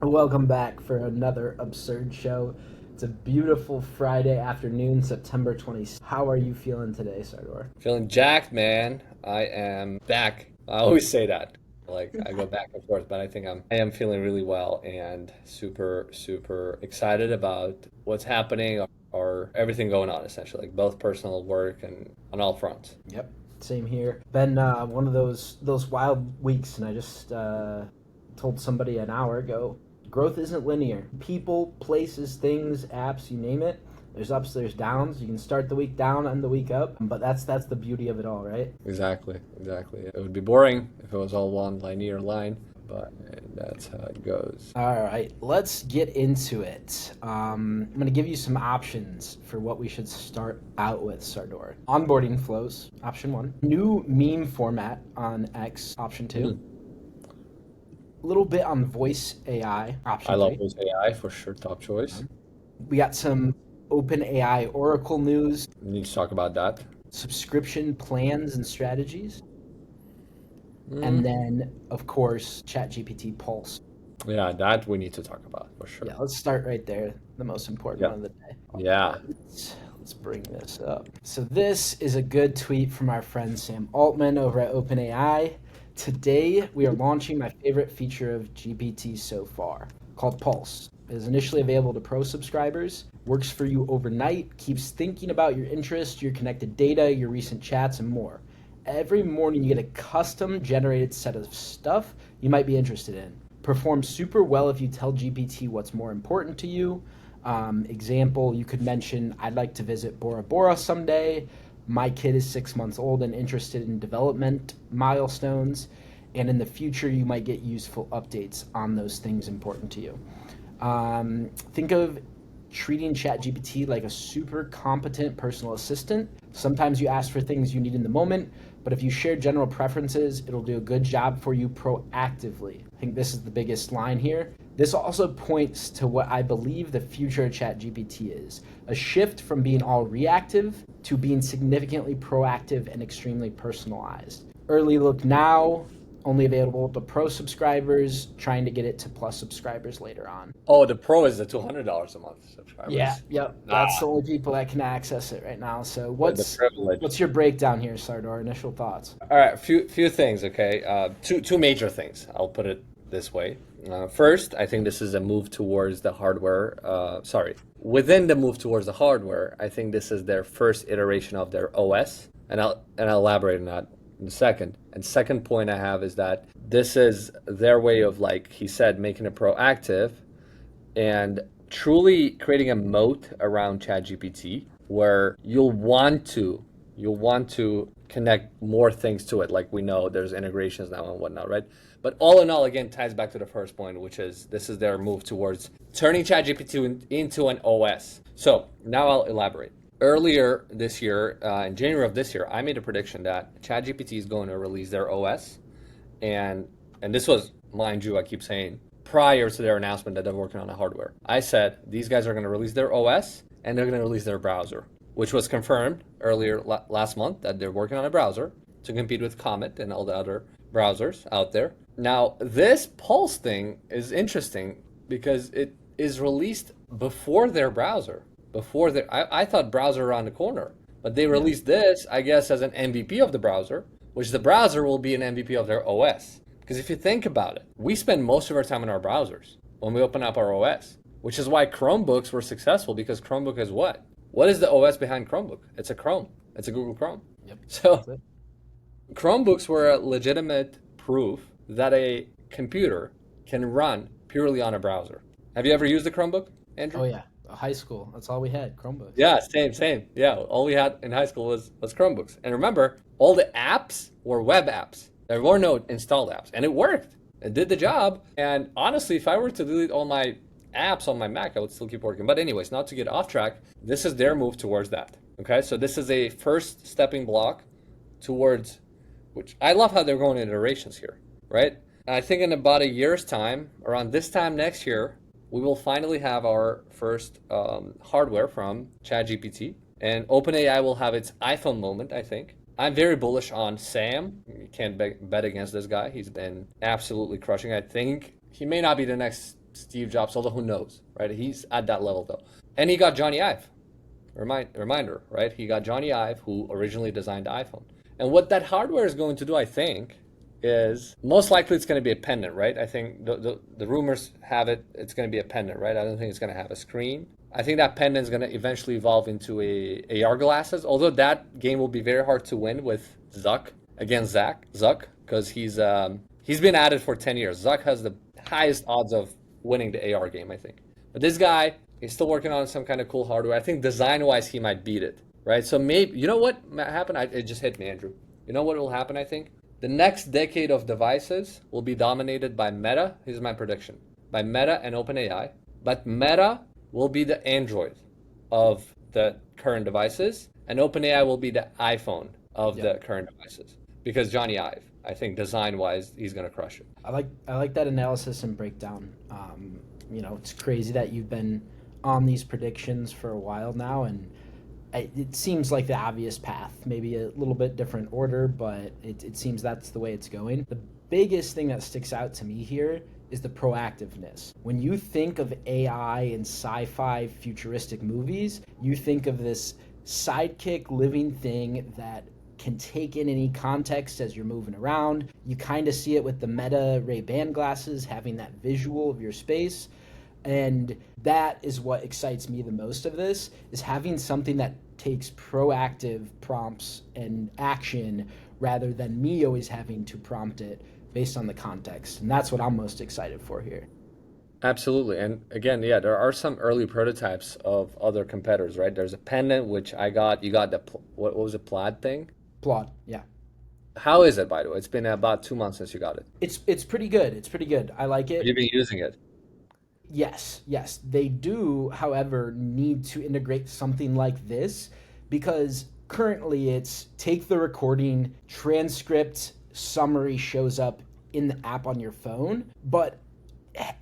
Welcome back for another absurd show. It's a beautiful Friday afternoon, September 20th. How are you feeling today, Sardor? Feeling jacked, man. I am back. I always say that. Like I go back and forth, but I am feeling really well and super excited about what's happening or everything going on essentially, like both personal work and on all fronts. Yep, same here. Been one of those wild weeks, and I just told somebody an hour ago, growth isn't linear. People, places, things, apps, you name it. There's ups, there's downs. You can start the week down, end the week up, but that's the beauty of it all, right? Exactly. It would be boring if it was all one linear line, but that's how it goes. All right, let's get into it. I'm going to give you some options for what we should start out with, Sardor. Onboarding flows, option one. New meme format on X, option two. Hmm. A little bit on voice AI, I option love three. those AI for sure, top choice. We got some OpenAI Oracle news, We need to talk about that. subscription plans and strategies, and Mm. then, of course, ChatGPT Pulse. Yeah, that we need to talk about for Yeah, sure. let's start right there. The most important Yeah. one of the day. All Yeah. right, let's bring this up. So this is a good tweet from our friend Sam Altman over at OpenAI. Today we are launching my favorite feature of GPT so far, called Pulse. It is initially available to pro subscribers. Works for you overnight. Keeps thinking about your interests, your connected data, your recent chats, and more. Every morning you get a custom generated set of stuff you might be interested in. Performs super well if you tell GPT what's more important to you. Example, you could mention, I'd like to visit Bora Bora someday. My kid is 6 months old and interested in development milestones. And in the future, you might get useful updates on those things important to you. Think of treating ChatGPT like a super competent personal assistant. Sometimes you ask for things you need in the moment, but if you share general preferences, it'll do a good job for you proactively. I think this is the biggest line here. This also points to what I believe the future of ChatGPT is, a shift from being all reactive to being significantly proactive and extremely personalized. Early look now, only available to pro subscribers, trying to get it to plus subscribers later on. Oh, the pro is the $200 a month Yeah, subscribers. yep. That's Ah, the only people that can access it right now. So the privilege. what's your breakdown here, Sardar? Initial thoughts? All right, few things. Okay, two major things. I'll put it this way. First, I think this is a move towards the hardware. Sorry, within the move towards the hardware, I think this is their first iteration of their OS, and I'll elaborate on that in a second. And second point I have is that this is their way of, like he said, making it proactive and truly creating a moat around ChatGPT where you'll want to connect more things to it. Like we know there's integrations now and whatnot, right? But all in all, again, ties back to the first point, which is this is their move towards turning ChatGPT into an OS. So now I'll elaborate. Earlier this year, in January of this year, I made a prediction that ChatGPT is going to release their OS, and and this was, mind you, I keep saying prior to their announcement that they're working on the hardware. I said these guys are going to release their OS and they're going to release their browser, which was confirmed earlier last month that they're working on a browser to compete with Comet and all the other browsers out there. Now, this Pulse thing is interesting because it is released before their browser. Before their, I thought browser around the corner, but they Yeah. released this, I guess, as an MVP of the browser, which the browser will be an MVP of their OS. Because if you think about it, we spend most of our time in our browsers when we open up our OS, which is why Chromebooks were successful because Chromebook is what? What is the OS behind Chromebook? It's a Chrome. It's a Google Chrome. Yep. So That's it. Chromebooks were a legitimate proof that a computer can run purely on a browser. Have you ever used a Chromebook, Oh Andrew? yeah. High school. That's all we had. Chromebooks. Yeah, same. Yeah, all we had in high school was Chromebooks. And remember, all the apps were web apps. There were no installed apps, and it worked. It did the job. And honestly, if I were to delete all my apps on my Mac, I would still keep working. But anyways, not to get off track, this is their move towards that. Okay, so this is a first stepping block towards, which I love how they're going in iterations here, right? And I think in about a year's time, around this time next year, we will finally have our first hardware from ChatGPT, and OpenAI will have its iPhone moment, I think. I'm very bullish on Sam. You can't bet against this guy. He's been absolutely crushing. I think he may not be the next Steve Jobs, although who knows, right? He's at that level though. And he got Johnny Ive. Reminder, right? He got Johnny Ive, who originally designed the iPhone. And what that hardware is going to do, I think, is most likely it's going to be a pendant, right? I think the rumors have it, it's going to be a pendant, right? I don't think it's going to have a screen. I think that pendant is going to eventually evolve into a AR glasses, although that game will be very hard to win with Zuck, because he's been at it for 10 years. Zuck has the highest odds of winning the AR game, I think. But this guy, he's still working on some kind of cool hardware. I think design-wise, he might beat it, right? So maybe, you know what might happen? It just hit me, Andrew. You know what will happen, I think? The next decade of devices will be dominated by Meta. Here's my prediction. By Meta and OpenAI. But Meta will be the Android of the current devices, and OpenAI will be the iPhone of the current devices. Because Johnny Ive, I think design-wise, he's going to crush it. I like that analysis and breakdown. It's crazy that you've been on these predictions for a while now, and it seems like the obvious path. Maybe a little bit different order, but it seems that's the way it's going. The biggest thing that sticks out to me here is the proactiveness. When you think of AI and sci-fi futuristic movies, you think of this sidekick living thing that can take in any context as you're moving around. You kind of see it with the Meta Ray-Ban glasses, having that visual of your space. And that is what excites me the most of this, is having something that takes proactive prompts and action rather than me always having to prompt it based on the context. And that's what I'm most excited for here. Absolutely. And again, yeah, there are some early prototypes of other competitors, right? There's a pendant, which I got. You got what was it, plaid thing? Plaid, yeah. How is it, by the way? It's been about 2 months since you got it. It's pretty good. It's pretty good. I like Have it. you been using it? Yes. They do, however, need to integrate something like this because currently it's take the recording, transcript, summary shows up in the app on your phone. But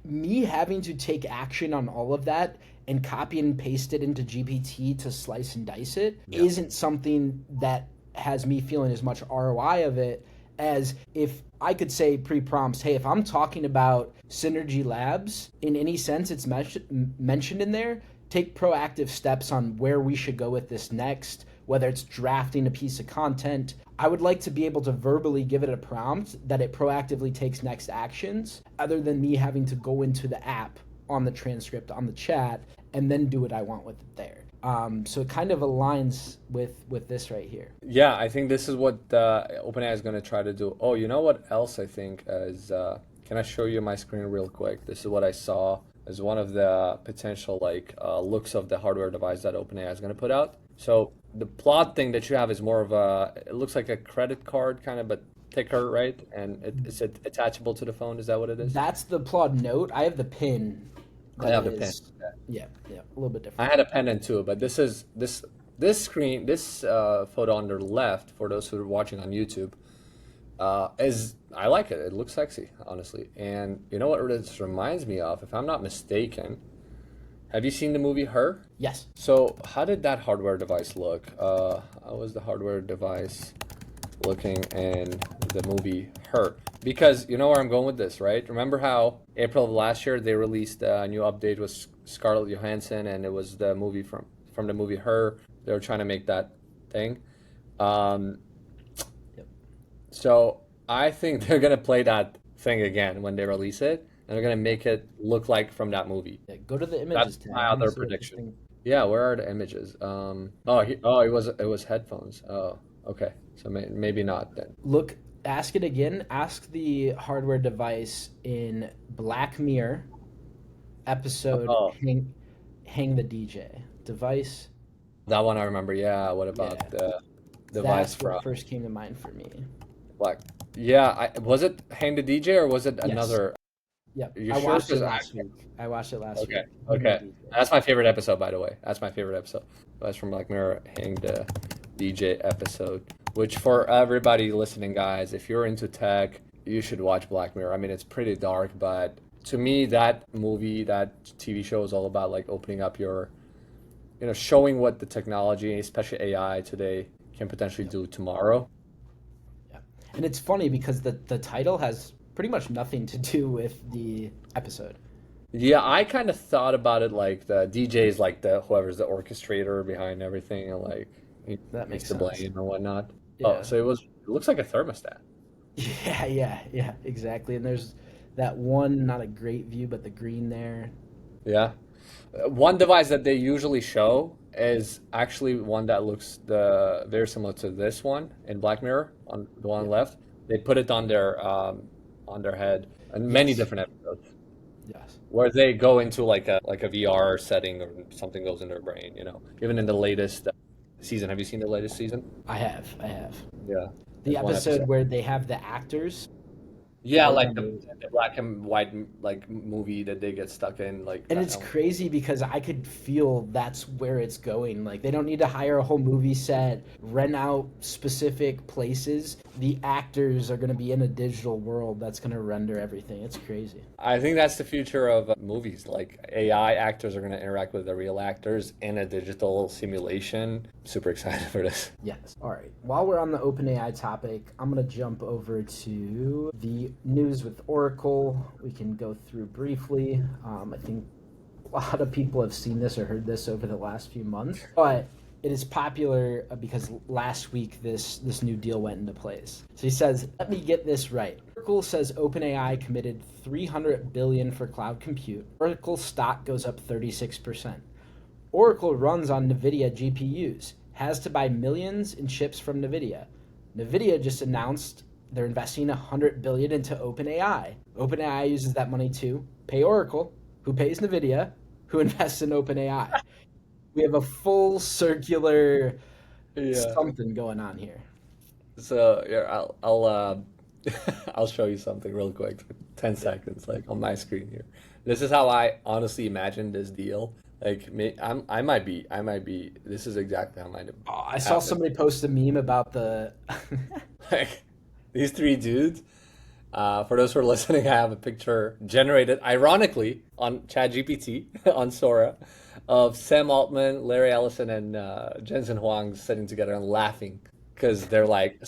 me having to take action on all of that and copy and paste it into GPT to slice and dice it isn't something that has me feeling as much ROI of it as if I could say pre-prompts, hey, if I'm talking about Synergy Labs in any sense it's mentioned in there, take proactive steps on where we should go with this next, whether it's drafting a piece of content. I would like to be able to verbally give it a prompt that it proactively takes next actions, other than me having to go into the app on the transcript, on the chat, and then do what I want with it there. So it kind of aligns with this right here. Yeah, I think this is what OpenAI is going to try to do. Oh, you know what else I think is, can I show you my screen real quick? This is what I saw as one of the potential looks of the hardware device that OpenAI is going to put out. So the plot thing that you have is more of it looks like a credit card kind of, but thicker, right? And it's attachable to the phone. Is that what it is? That's the Plod Note. I have the pin. I have the pen. Yeah, a little bit different. I had a pendant too, but this screen, this photo on the left, for those who are watching on YouTube, I like it. It looks sexy, honestly. And you know what this reminds me of? If I'm not mistaken, have you seen the movie Her? Yes. So how did that hardware device look? How was the hardware device looking in the movie Her? Because you know where I'm going with this, right? Remember how April of last year they released a new update with Scarlett Johansson, and it was the movie from the movie Her. They were trying to make that thing. So I think they're gonna play that thing again when they release it, and they're gonna make it look like from that movie. Yeah, go to the images That's tab. my other prediction. Yeah, where are the images? It was headphones. Oh, okay. So maybe not then. Look, ask it again. Ask the hardware device in Black Mirror episode Hang the DJ device. That one I remember. Yeah. What about the device That's what first came to mind for me. Black? Yeah. Was it Hang the DJ or was it another? Yep. You I sure? watched it last week. Okay. Okay. That's my favorite episode, by the way. That's my favorite episode. That's from Black Mirror, Hang the DJ episode. Which for everybody listening, guys, if you're into tech, you should watch Black Mirror. I mean, it's pretty dark, but to me, that movie, that TV show is all about opening up your, showing what the technology, especially AI today, can potentially do tomorrow. Yeah. And it's funny because the title has pretty much nothing to do with the episode. Yeah, I kind of thought about it like the DJ is like the whoever's the orchestrator behind everything, and like he That takes makes the sense. blame or whatnot. Oh, Yeah. so it looks like a thermostat. Yeah, exactly. And there's that one, not a great view, but the green there. Yeah. One device that they usually show is actually one that looks very similar to this one in Black Mirror on the one Yeah. left. They put it on their head in many Yes. different episodes Yes. where they go into like a VR setting or something goes in their brain, you know. Even in the latest season. Have you seen the latest season? I have. I have. Yeah. The There's one episode episode. where they have the actors. Yeah, I like remember. the black and white like movie that they get stuck in like And that. it's crazy because I could feel that's where it's going. Like they don't need to hire a whole movie set, rent out specific places. The actors are going to be in a digital world that's going to render everything. It's crazy. I think that's the future of movies. Like AI actors are going to interact with the real actors in a digital simulation. Super excited for this. Yes. All right. While we're on the OpenAI topic, I'm going to jump over to the news with Oracle. We can go through briefly. I think a lot of people have seen this or heard this over the last few months, but it is popular because last week this new deal went into place. So he says, "Let me get this right. Oracle says OpenAI committed 300 billion for cloud compute. Oracle stock goes up 36%. Oracle runs on Nvidia GPUs, has to buy millions in chips from Nvidia. Nvidia just announced they're investing 100 billion into OpenAI. OpenAI uses that money to pay Oracle, who pays Nvidia, who invests in OpenAI. We have a full circular Yeah. something going on here." So yeah, I'll show you something real quick. 10 Yeah. seconds, like on my screen here. This is how I honestly imagined this deal. Like I might be. This is exactly how it might have Oh, I saw happened. somebody post a meme about the Like these three dudes. For those who are listening, I have a picture generated ironically on ChatGPT on Sora of Sam Altman, Larry Ellison, and Jensen Huang sitting together and laughing because they're like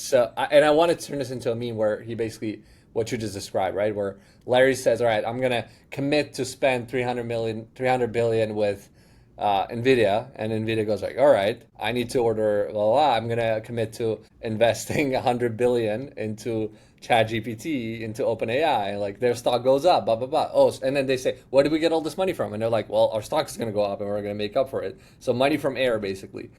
and I want to turn this into a meme where he basically what you just described, right? Where Larry says, "All right, I'm gonna commit to spend 300 billion with Nvidia," and Nvidia goes like, "All right, I need to order blah, blah, blah. I'm gonna commit to investing 100 billion into ChatGPT, into OpenAI. Like their stock goes up, blah blah blah. Oh, and then they say, where do we get all this money from? And they're like, well, our stock is gonna go up, and we're gonna make up for it. So money from air, basically.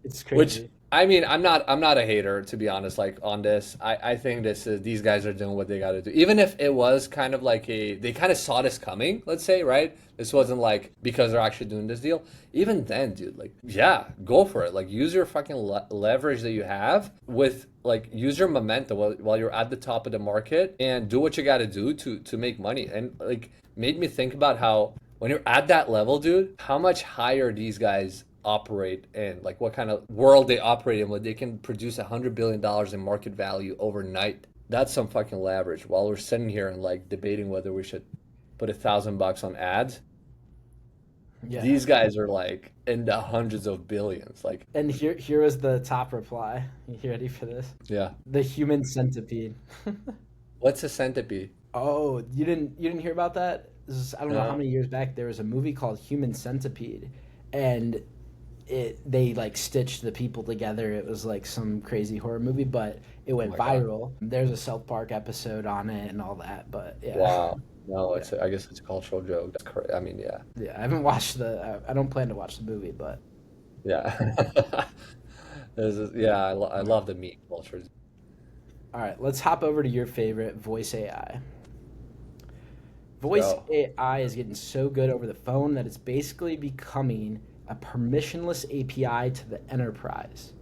it's Which crazy. I mean, I'm not a hater to be honest. Like on this, I think these guys are doing what they got to do. Even if it was kind of like they kind of saw this coming. Let's say, right? This wasn't like because they're actually doing this deal. Even then, dude, like yeah, go for it. Like use your fucking leverage that you have with like use your momentum while you're at the top of the market and do what you got to do to make money. And like made me think about how when you're at that level, dude, how much higher these guys operate in, like what kind of world they operate in, where they can produce $100 billion in market value overnight. That's some fucking leverage. While we're sitting here and like debating whether we should put $1,000 on ads, Yeah. these guys are like in the hundreds of billions. Like, And here is the top reply. You ready for this? yeah, The human centipede. what's a centipede? Oh, you didn't hear about that? I don't know how No, many years back there was a movie called Human Centipede, and they like stitched the people together. It was like some crazy horror movie, but it oh went my god, viral. There's a South Park episode on it and all that. But yeah, wow. No, yeah, I guess it's a cultural joke. That's correct. I mean, yeah, yeah. I haven't watched I don't plan to watch the movie, but yeah. Yeah, I all right, love the meme culture. all right. Let's hop over to your favorite voice AI. Voice Go. AI is getting so good over the phone that it's basically becoming a permissionless API to the enterprise.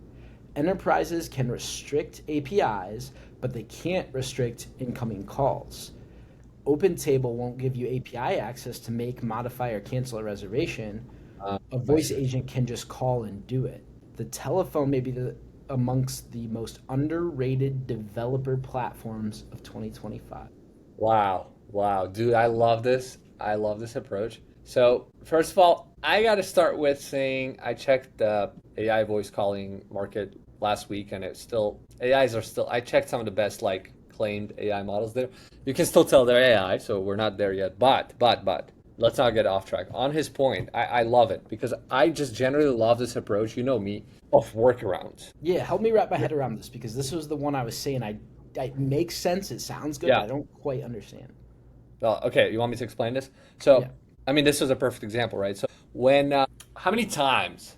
Enterprises can restrict APIs, but they can't restrict incoming calls. OpenTable won't give you API access to make, modify, or cancel a reservation. A I voice see what you agent can just call and do it. The telephone may be amongst the most underrated developer platforms of 2025. Wow. Wow. Dude, I love this. I love this approach. So, first of all, I got to start with saying I checked the AI voice calling market last week and it's still, AIs are still, I checked some of the best like claimed AI models there. You can still tell they're AI, so we're not there yet. But let's not get off track. On his point, I love it because I just generally love this approach, you know me, of workarounds. Yeah, help me wrap my head around this because this was the one I was saying. It makes sense. It sounds good, Yeah. but I don't quite understand. Well, okay, you want me to explain this? So, Yeah. I mean, this is a perfect example, right? So, how many times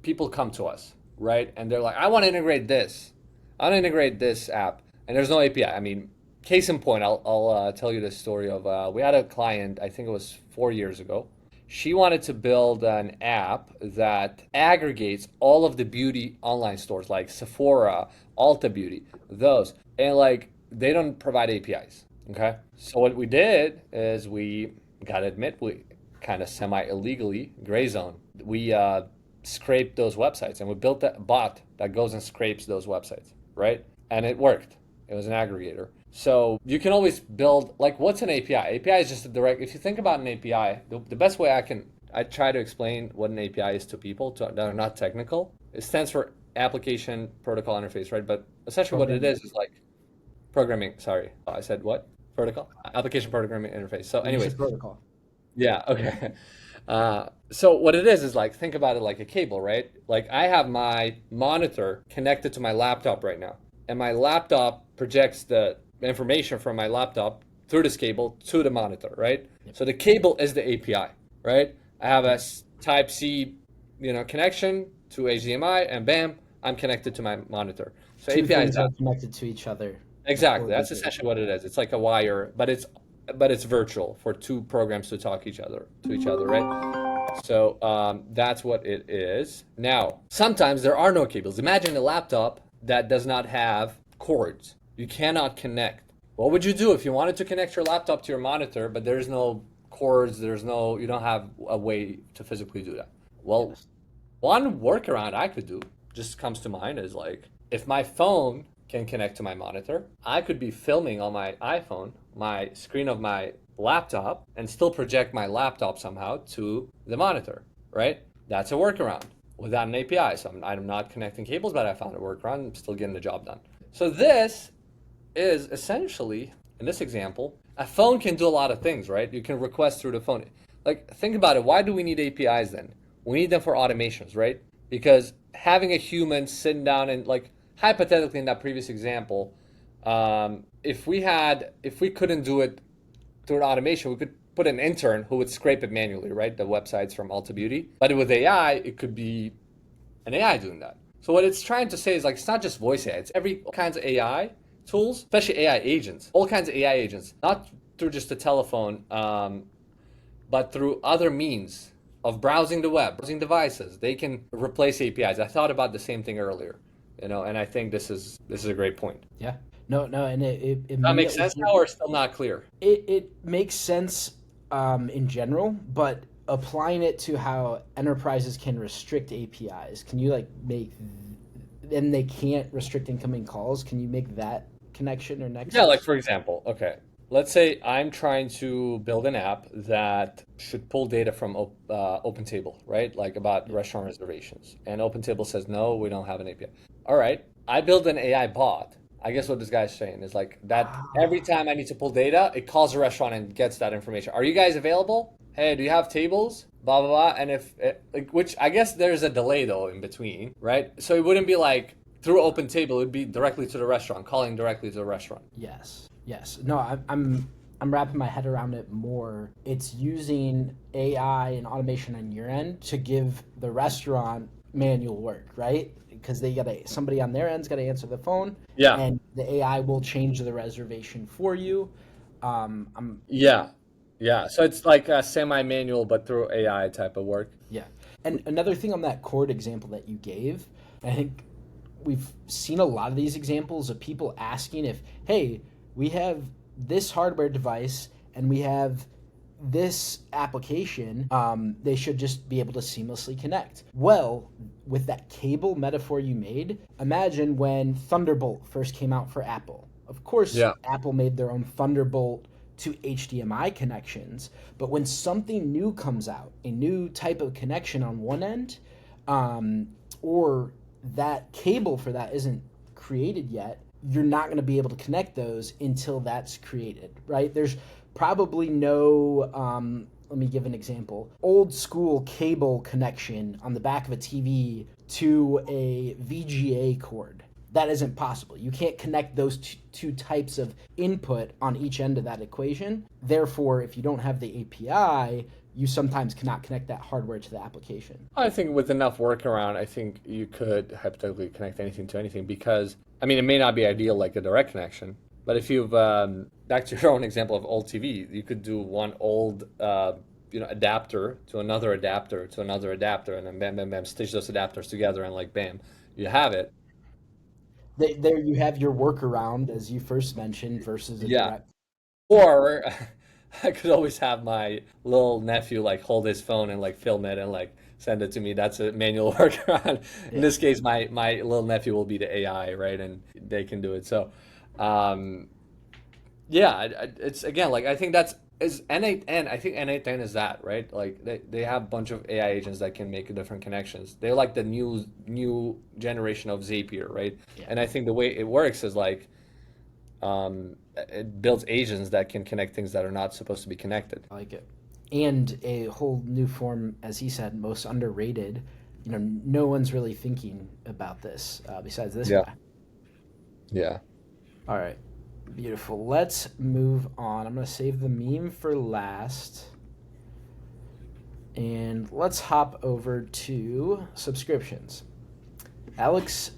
people come to us, right? And they're like, I want to integrate this. I want to integrate this app. And there's no API. I mean, case in point, I'll tell you this story of we had a client, I think it was 4 years ago. She wanted to build an app that aggregates all of the beauty online stores like Sephora, Ulta Beauty, those. And like, they don't provide APIs. Okay. So what we did is we gotta admit we kind of semi-illegally gray zone. We scraped those websites and we built that bot that goes and scrapes those websites, right? And it worked. It was an aggregator. So you can always build, like, what's an API? API is just a direct, if you think about an API, the best way I try to explain what an API is to people that are not technical. It stands for application protocol interface, right? But essentially what it is like programming, sorry. I said what? Protocol? Application programming interface. So You anyways, said protocol. yeah, okay. So what it is like, think about it like a cable, right? Like I have my monitor connected to my laptop right now, and my laptop projects the information from my laptop through this cable to the monitor, right? Yep. So the cable is the API, right? I have a Type C, connection to HDMI, and bam, I'm connected to my monitor. So Two API is things that. are connected to each other. Exactly. Or That's visually. essentially what it is. It's like a wire, but it's virtual for two programs to talk to each other, right? So that's what it is. Now, sometimes there are no cables. Imagine a laptop that does not have cords. You cannot connect. What would you do if you wanted to connect your laptop to your monitor, but there's no cords, you don't have a way to physically do that? Well, Yes. one workaround I could do just comes to mind is like if my phone can connect to my monitor, I could be filming on my iPhone, my screen of my laptop, and still project my laptop somehow to the monitor, right? That's a workaround without an API. So I'm not connecting cables, but I found a workaround. I'm still getting the job done. So this is essentially, in this example, a phone can do a lot of things, right? You can request through the phone. Like, think about it. Why do we need APIs then? We need them for automations, right? Because having a human sitting down and, like, hypothetically in that previous example, if we couldn't do it through an automation, we could put an intern who would scrape it manually, right? The websites from Ulta Beauty. But with AI, it could be an AI doing that. So what it's trying to say is like, it's not just voice AI, it's all kinds of AI tools, especially AI agents, all kinds of AI agents, not through just the telephone, but through other means of browsing the web, browsing devices. They can replace APIs. I thought about the same thing earlier, and I think this is a great point. Yeah. No, and it Does that make immediately sense now, or still not clear? it makes sense in general, but applying it to how enterprises can restrict APIs, can you like make and they can't restrict incoming calls? Can you make that connection or Yeah, like nexus? for example, okay, let's say I'm trying to build an app that should pull data from OpenTable, right? Like about restaurant reservations. And OpenTable says, no, we don't have an API. All right, I build an AI bot. I guess what this guy's saying is like that every Ah, time I need to pull data, it calls a restaurant and gets that information. Are you guys available? Hey, do you have tables? Blah, blah, blah. And which I guess there's a delay though in between, right? So it wouldn't be like through OpenTable, it would be directly to the restaurant, calling directly to the restaurant. yes. No, I'm wrapping my head around it more. It's using AI and automation on your end to give the restaurant manual work, right? Because somebody on their end's got to answer the phone, Yeah. and the AI will change the reservation for you. I'm Yeah, yeah. So it's like a semi-manual, but through AI type of work. Yeah. And another thing on that chord example that you gave, I think we've seen a lot of these examples of people asking if, hey, we have this hardware device and we have this application, they should just be able to seamlessly connect. Well, with that cable metaphor you made, imagine when Thunderbolt first came out for Apple. Of course, Yeah, Apple made their own Thunderbolt to HDMI connections, but when something new comes out, a new type of connection on one end, or that cable for that isn't created yet, you're not going to be able to connect those until that's created, right? There's probably no, let me give an example, old school cable connection on the back of a TV to a VGA cord. That isn't possible. You can't connect those two types of input on each end of that equation. Therefore, if you don't have the API, you sometimes cannot connect that hardware to the application. I think with enough workaround, I think you could hypothetically connect anything to anything because, I mean, it may not be ideal like a direct connection, but if you've, back to your own example of old TV, you could do one old, adapter to another adapter to another adapter, and then bam, bam, bam, stitch those adapters together, and like, bam, you have it. There you have your workaround, as you first mentioned, versus a Yeah. direct. Or I could always have my little nephew like hold his phone and like film it and like send it to me. That's a manual workaround. In Yeah, this case, my little nephew will be the AI, right? And they can do it. So, um, yeah, it's again like I think that's is N8N. I think N8N is that, right? Like they have a bunch of AI agents that can make different connections. They're like the new generation of Zapier, right? yeah, And I think the way it works is like it builds agents that can connect things that are not supposed to be connected. I like it. And a whole new form, as he said, most underrated. No one's really thinking about this besides this Yeah. guy. Yeah. All right, beautiful. Let's move on. I'm gonna save the meme for last, and let's hop over to subscriptions. Alex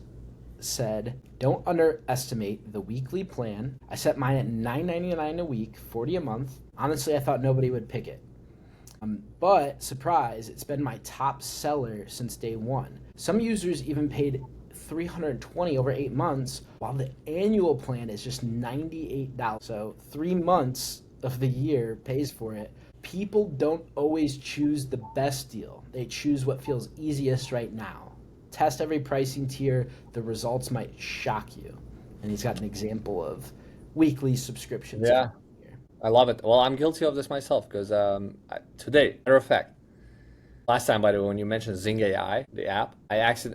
said, "Don't underestimate the weekly plan. I set mine at $9.99 a week, 40 a month. Honestly, I thought nobody would pick it. But surprise, it's been my top seller since day one. Some users even paid $320 over 8 months, while the annual plan is just $98. So 3 months of the year pays for it. People don't always choose the best deal. They choose what feels easiest right now. Test every pricing tier. The results might shock you." And he's got an example of weekly subscriptions Yeah. here. I love it. Well, I'm guilty of this myself because today, matter of fact, last time, by the way, when you mentioned Zing AI, the app,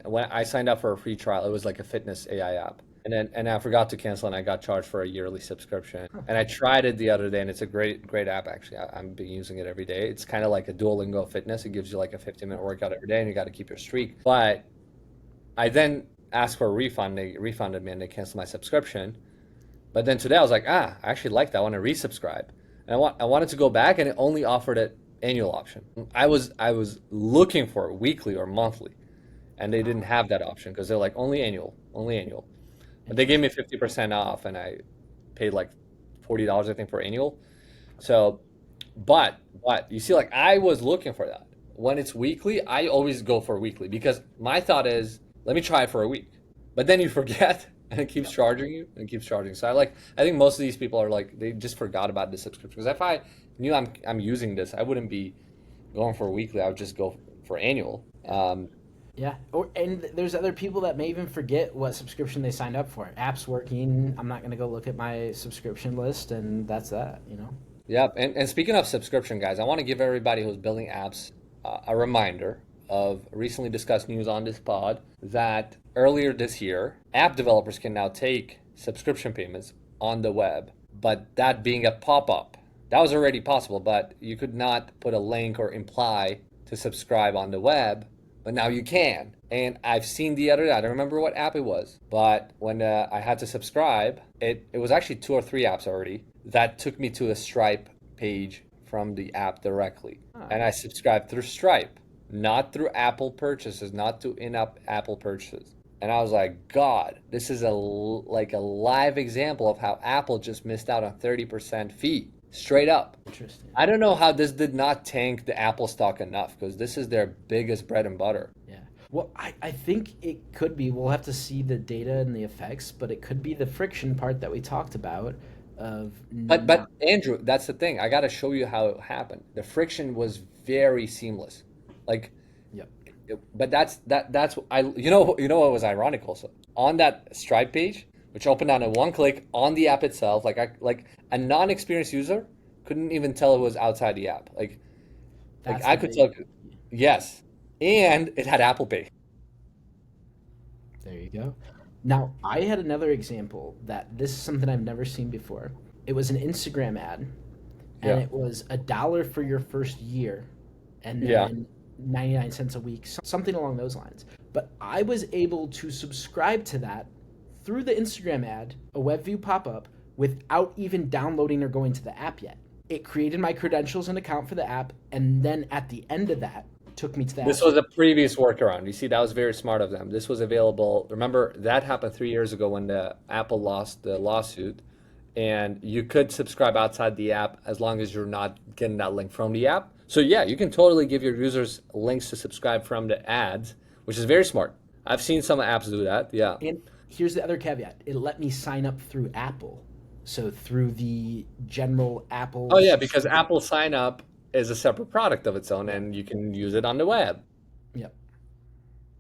when I signed up for a free trial, it was like a fitness AI app. And I forgot to cancel and I got charged for a yearly subscription. And I tried it the other day and it's a great app actually. I'm been using it every day. It's kind of like a Duolingo fitness. It gives you like a 15-minute workout every day and you got to keep your streak. But I then asked for a refund. They refunded me and they canceled my subscription. But then today I was like, I actually like that. I want to resubscribe. And I wanted to go back and it only offered an annual option. I was looking for it weekly or monthly, and they didn't have that option because they're like only annual, only annual. But they gave me 50% off and I paid like $40 I think for annual. So, but you see, like I was looking for that. When it's weekly, I always go for weekly because my thought is, let me try it for a week. But then you forget and it keeps charging you and keeps charging. So I think most of these people are like they just forgot about the subscription. Because if I knew I'm using this, I wouldn't be going for a weekly. I would just go for annual. Yeah, and there's other people that may even forget what subscription they signed up for. App's working. I'm not gonna go look at my subscription list, and that's that. Yep. And speaking of subscription, guys, I want to give everybody who's building apps a reminder of recently discussed news on this pod that earlier this year, app developers can now take subscription payments on the web, but that being a pop-up. That was already possible, but you could not put a link or imply to subscribe on the web, but now you can. And I've seen the other day, I don't remember what app it was, but when I had to subscribe, it was actually 2 or 3 apps already that took me to a Stripe page from the app directly. And I subscribed through Stripe, not through Apple purchases, not through in-app Apple purchases. And I was like, God, this is like a live example of how Apple just missed out on 30% fee, straight up. Interesting. I don't know how this did not tank the Apple stock enough because this is their biggest bread and butter. Yeah. Well, I think it could be. We'll have to see the data and the effects, but it could be the friction part that we talked about of But not. Andrew, that's the thing. I got to show you how it happened. The friction was very seamless. Like Yep. but that's I you know what was ironic also on that Stripe page, which opened on a one click on the app itself, like a non-experienced user couldn't even tell it was outside the app. Like That's I the could big. tell, yes, and it had Apple Pay. There you go. Now, I had another example that this is something I've never seen before. It was an Instagram ad, and Yeah. it was $1 for your first year, and Yeah. then 99 cents a week, something along those lines. But I was able to subscribe to that through the Instagram ad, a web view pop up, without even downloading or going to the app yet. It created my credentials and account for the app, and then at the end of that, took me to the app This was store. a previous workaround. You see, that was very smart of them. This was available. Remember, that happened 3 years ago when the Apple lost the lawsuit, and you could subscribe outside the app as long as you're not getting that link from the app. So yeah, you can totally give your users links to subscribe from the ads, which is very smart. I've seen some apps do that. Yeah. And here's the other caveat: it let me sign up through Apple, so through the general Oh Apple yeah, because subscription. Apple Sign Up is a separate product of its own, Yeah, and you can use it on the web. yep.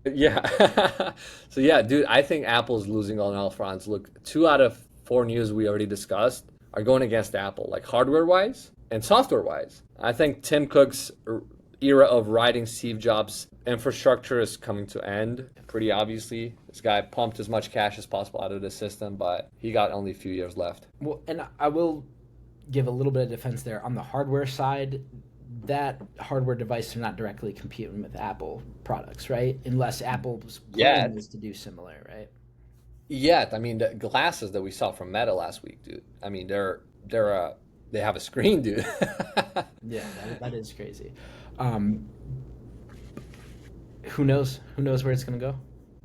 Yeah. So yeah, dude, I think Apple's losing on all fronts. Look, 2 out of 4 news we already discussed are going against Apple, like hardware wise and software wise. I think Tim Cook's era of riding Steve Jobs' infrastructure is coming to end. Pretty obviously, this guy pumped as much cash as possible out of the system, but he got only a few years left. Well, and I will give a little bit of defense there on the hardware side. That hardware device are not directly competing with Apple products, right? Unless Apple's plan Yet, is to do similar, right? yet, I mean, the glasses that we saw from Meta last week, dude. I mean, they have a screen, dude. Yeah, that is crazy. Um, who knows? Who knows where it's gonna go?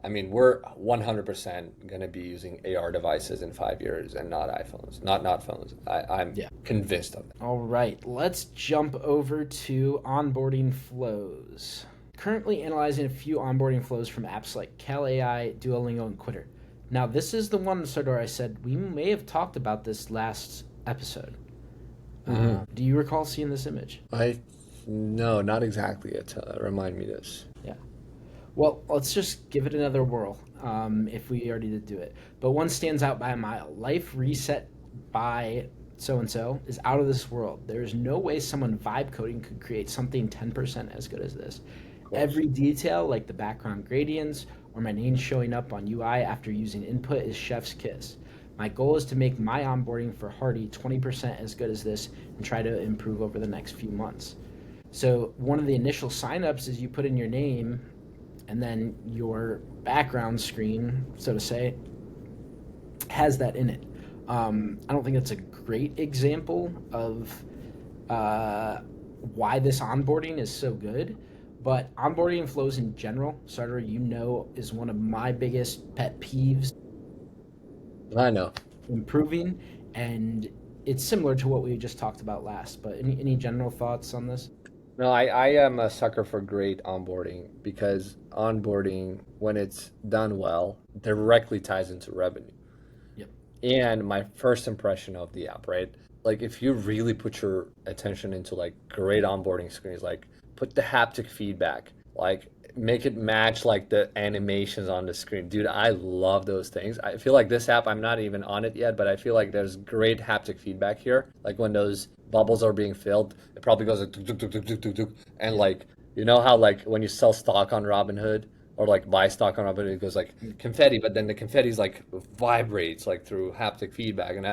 I mean, we're 100% going to be using AR devices in 5 years and not iPhones, not phones. I'm Yeah. convinced of that. All right, let's jump over to onboarding flows. Currently analyzing a few onboarding flows from apps like Cal AI, Duolingo, and Quitter. Now, this is the one, Sardar, I said we may have talked about this last episode. Hmm. Do you recall seeing this image? I No, not exactly. Remind me this. Yeah. Well, let's just give it another whirl if we already did do it. But one stands out by a mile. Life reset by so and so is out of this world. There is no way someone vibe coding could create something 10% as good as this. Of course. Every detail, like the background gradients or my name showing up on UI after using input, is chef's kiss. My goal is to make my onboarding for Hardy 20% as good as this and try to improve over the next few months. So, one of the initial signups is you put in your name and then your background screen, so to say, has that in it. I don't think that's a great example of why this onboarding is so good, but onboarding flows in general, Sartor, is one of my biggest pet peeves I know. improving, and it's similar to what we just talked about last. But any general thoughts on this? No, I am a sucker for great onboarding because onboarding, when it's done well, directly ties into revenue. Yep. And my first impression of the app, right? Like if you really put your attention into like great onboarding screens, like put the haptic feedback, like make it match like the animations on the screen. Dude, I love those things. I feel like this app, I'm not even on it yet, but I feel like there's great haptic feedback here. Like when those bubbles are being filled, it probably goes like tuk, tuk, tuk, tuk, tuk, tuk, tuk. And Yeah. like you know how like when you sell stock on Robinhood or like buy stock on Robinhood, it goes like confetti, but then the confetti's like vibrates like through haptic feedback, and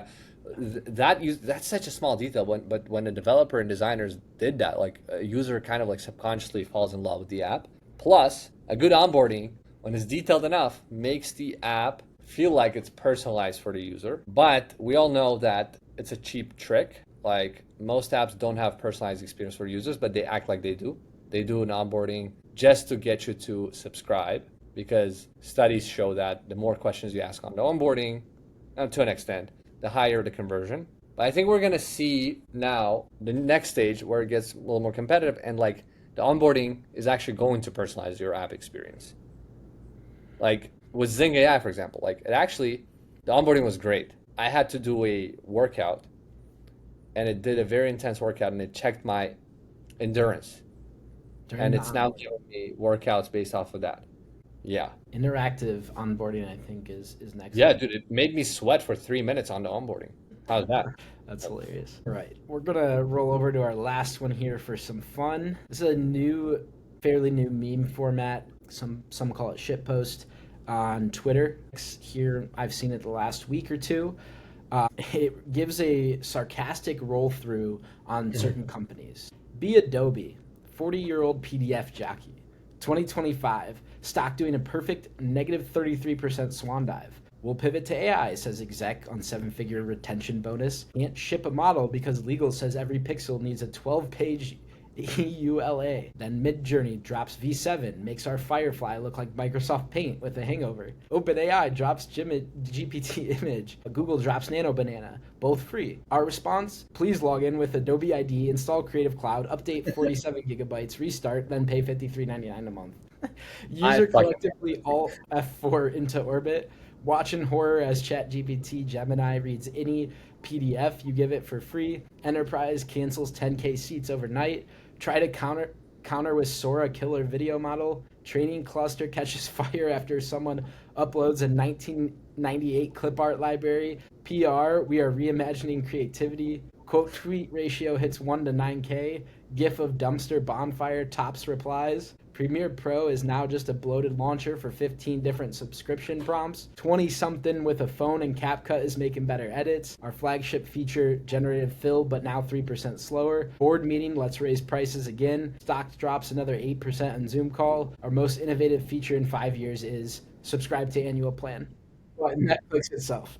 that's such a small detail. But when the developer and designers did that, like a user kind of like subconsciously falls in love with the app. Plus, a good onboarding, when it's detailed enough, makes the app feel like it's personalized for the user. But we all know that it's a cheap trick. Like most apps don't have personalized experience for users, but they act like they do. They do an onboarding just to get you to subscribe because studies show that the more questions you ask on the onboarding, to an extent, the higher the conversion. But I think we're gonna see now the next stage where it gets a little more competitive and like the onboarding is actually going to personalize your app experience. Like with Zing AI, for example, like it actually the onboarding was great. I had to do a workout and it did a very intense workout and it checked my endurance. During And the it's now onboarding. giving me workouts based off of that. Yeah. Interactive onboarding, I think, is next Yeah, level. dude, it made me sweat for 3 minutes on the onboarding. How's that? That's hilarious. All right, we're gonna roll over to our last one here for some fun. This is a fairly new meme format. Some call it shitpost. on Twitter. Here, I've seen it the last week or two. It gives a sarcastic roll through on certain companies. Be Adobe, 40-year-old PDF jockey. 2025, stock doing a perfect negative 33% swan dive. We'll pivot to AI, says exec on seven-figure retention bonus. Can't ship a model because legal says every pixel needs a 12-page EULA. Then Midjourney drops V7, makes our Firefly look like Microsoft Paint with a hangover. OpenAI drops GPT image. Google drops Nano Banana, both free. Our response? Please log in with Adobe ID, install Creative Cloud, update 47 gigabytes, restart, then pay $53.99 a month. User collectively alt F4 into orbit. Watching horror as ChatGPT Gemini reads any PDF you give it for free. Enterprise cancels 10K seats overnight. Try to counter with Sora killer video model. Training cluster catches fire after someone uploads a 1998 clip art library. PR, we are reimagining creativity. Quote tweet ratio hits 1 to 9K. GIF of dumpster bonfire tops replies. Premiere Pro is now just a bloated launcher for 15 different subscription prompts. 20-something with a phone and CapCut is making better edits. Our flagship feature, generative fill, but now 3% slower. Board meeting, let's raise prices again. Stock drops another 8% on Zoom call. Our most innovative feature in 5 years is subscribe to annual plan. Well, Netflix itself.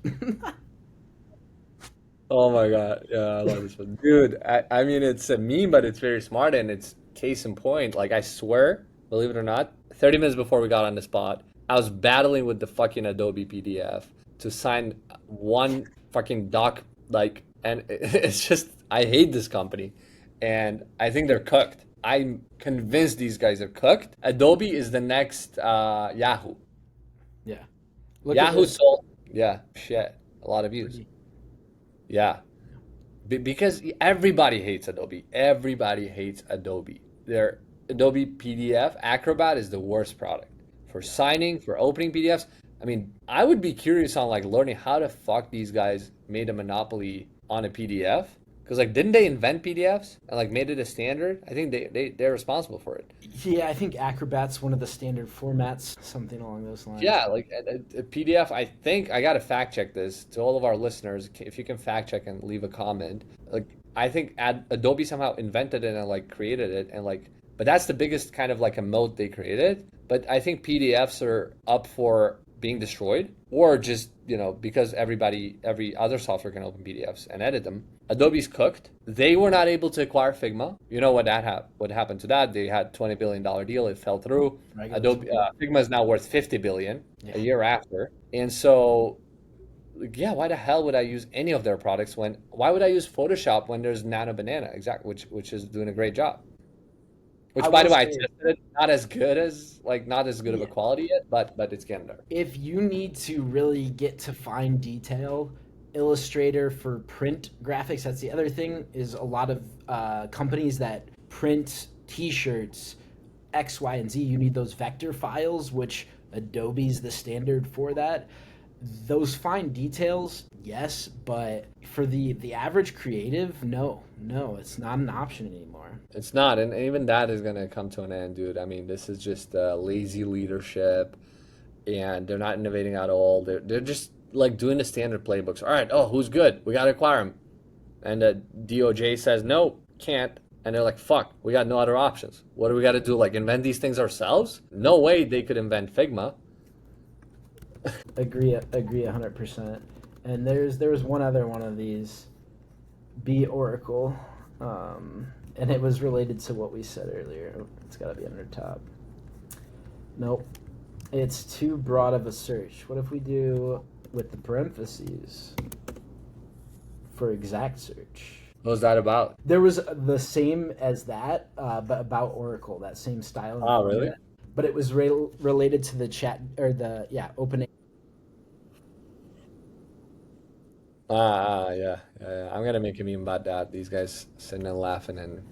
Oh my God. Yeah, I love this one. Dude, I mean, it's a meme, but it's very smart and it's case in point. Like, I swear, believe it or not, 30 minutes before we got on the spot, I was battling with the fucking Adobe PDF to sign one fucking doc, like, and it's just, I hate this company and I think they're cooked. I'm convinced these guys are cooked. Adobe is the next Yahoo. Yeah. Look at Yahoo this. sold, yeah, shit, a lot of views. Yeah. Because everybody hates Adobe. Everybody hates Adobe. Their Adobe PDF Acrobat is the worst product for signing, for opening PDFs. I mean, I would be curious on like learning how the fuck these guys made a monopoly on a PDF. Because like, didn't they invent PDFs and like made it a standard? I think they're responsible for it. Yeah, I think Acrobat's one of the standard formats, something along those lines. Yeah, like a PDF. I think I gotta fact check this to all of our listeners. If you can fact check and leave a comment, like I think Adobe somehow invented it and like created it and like, but that's the biggest kind of like a moat they created. But I think PDFs are up for being destroyed or just because every other software can open PDFs and edit them. Adobe's cooked. They were not able to acquire Figma. You know what happened to that? They had $20 billion deal. It fell through. Adobe Figma is now worth 50 billion a year after. And so, yeah, why the hell would I use any of their products why would I use Photoshop when there's Nano Banana, exactly, which is doing a great job. Which, by the way, I tested it. Not as good of a quality yet, but it's getting there. If you need to really get to fine detail, Illustrator for print graphics, that's the other thing, is a lot of companies that print T-shirts, X, Y, and Z. You need those vector files, which Adobe's the standard for that. Those fine details, yes, but for the average creative, no, it's not an option anymore. It's not, and even that is gonna come to an end, dude. I mean, this is just lazy leadership, and they're not innovating at all. They're just like doing the standard playbooks. All right, oh, who's good? We gotta acquire him, and the DOJ says no, can't, and they're like, fuck, we got no other options. What do we got to do? Like invent these things ourselves? No way they could invent Figma. Agree 100%. And there was one other one of these, Be Oracle, and it was related to what we said earlier. It's got to be under top. Nope, it's too broad of a search. What if we do with the parentheses for exact search? What was that about? There was the same as that, but about Oracle, that same style. Oh, really? But it was related to the chat or the OpenAI. Yeah. I'm gonna make a meme about that. These guys sitting and laughing, and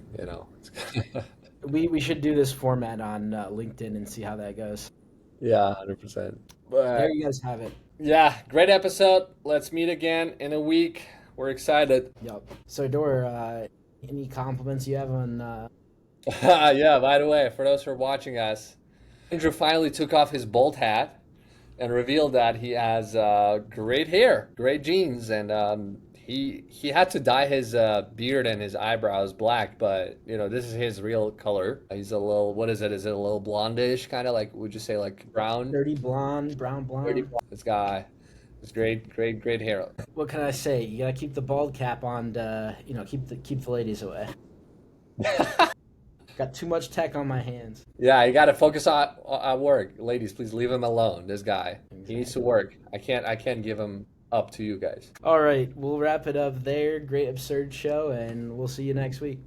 We should do this format on LinkedIn and see how that goes. Yeah, 100%. There you guys have it. Yeah, great episode. Let's meet again in a week. We're excited. Yep. So, Dor, any compliments you have on? Yeah, by the way, for those who are watching us, Andrew finally took off his bolt hat and revealed that he has great hair, great genes, and he had to dye his beard and his eyebrows black, but this is his real color. He's a little, what is it? Is it a little blondish, kind of like, would you say like brown? Dirty blonde, brown Dirty blonde. blonde. This guy, this great hair. What can I say? You gotta keep the bald cap on to, keep the ladies away. Got too much tech on my hands. Yeah, you got to focus on at work, ladies. Please leave him alone. This guy, he needs to work. I can't give him up to you guys. All right, we'll wrap it up there. Great absurd show, and we'll see you next week.